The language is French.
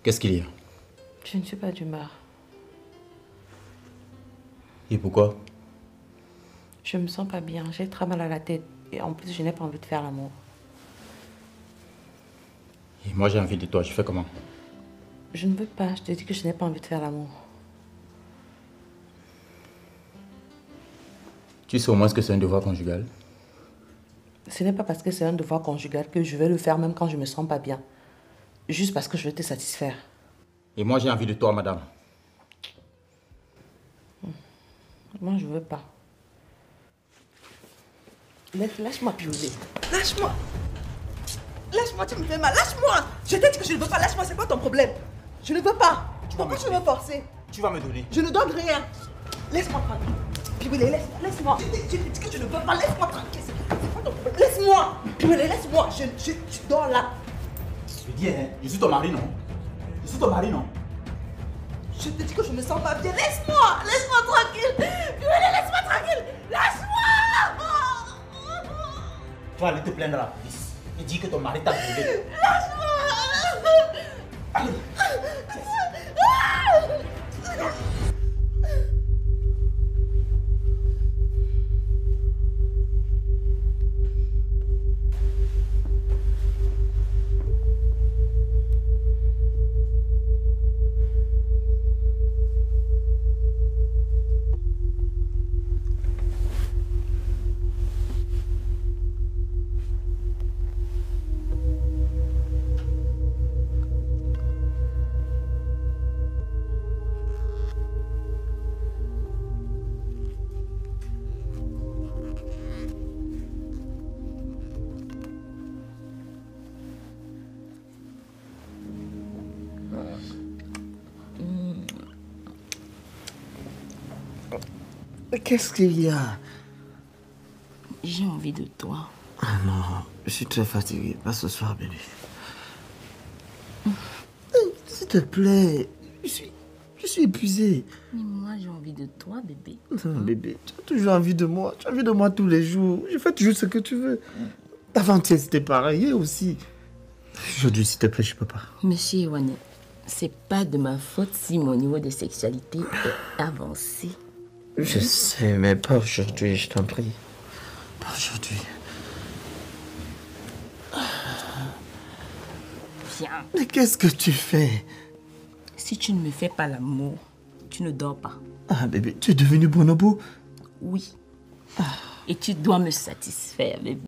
Qu'est-ce qu'il y a? Je ne suis pas d'humeur. Et pourquoi? Je me sens pas bien, j'ai très mal à la tête. Et en plus, je n'ai pas envie de faire l'amour. Et moi j'ai envie de toi, je fais comment? Je ne veux pas, je te dis que je n'ai pas envie de faire l'amour. Tu sais au moins ce que c'est un devoir conjugal? Ce n'est pas parce que c'est un devoir conjugal que je vais le faire même quand je me sens pas bien. Juste parce que je veux te satisfaire. Et moi j'ai envie de toi, madame. Moi, je veux pas. Lâche-moi, Piolet. Lâche-moi. Lâche-moi, tu me fais mal. Lâche-moi. Je t'ai dit que je ne veux pas. Lâche-moi, c'est quoi ton problème? Je ne veux pas. Pourquoi tu veux me forcer? Tu vas me donner. Je ne donne rien. Laisse-moi tranquille. Piolet, laisse-moi. Je t'ai dit que je ne veux pas. Laisse-moi tranquille. C'est quoi ton problème? Laisse-moi. Piolet, laisse-moi. Je dors là. Je dis, hein, je suis ton mari, non? Je suis ton mari, non? Je te dis que je me sens pas bien. Laisse-moi. Laisse-moi tranquille. Piolet, laisse-moi tranquille. Lâche-moi. Tu vas aller te plaindre à la police et dire que ton mari t'a violé. Lâche-moi. Allez. Qu'est-ce qu'il y a? J'ai envie de toi. Ah non, je suis très fatigué. Pas ce soir, bébé. S'il te plaît, je suis épuisé. Mais moi, j'ai envie de toi, bébé. Non, bébé, tu as toujours envie de moi. Tu as envie de moi tous les jours. Je fais toujours ce que tu veux. Avant-hier, c'était pareil, hier aussi. Aujourd'hui, s'il te plaît, je peux pas. Monsieur Iwane, c'est pas de ma faute si mon niveau de sexualité est avancé. Je sais, mais pas aujourd'hui, je t'en prie. Pas aujourd'hui. Viens. Mais qu'est-ce que tu fais? Si tu ne me fais pas l'amour, tu ne dors pas. Ah, bébé, tu es devenu bonobo? Oui. Et tu dois me satisfaire, bébé.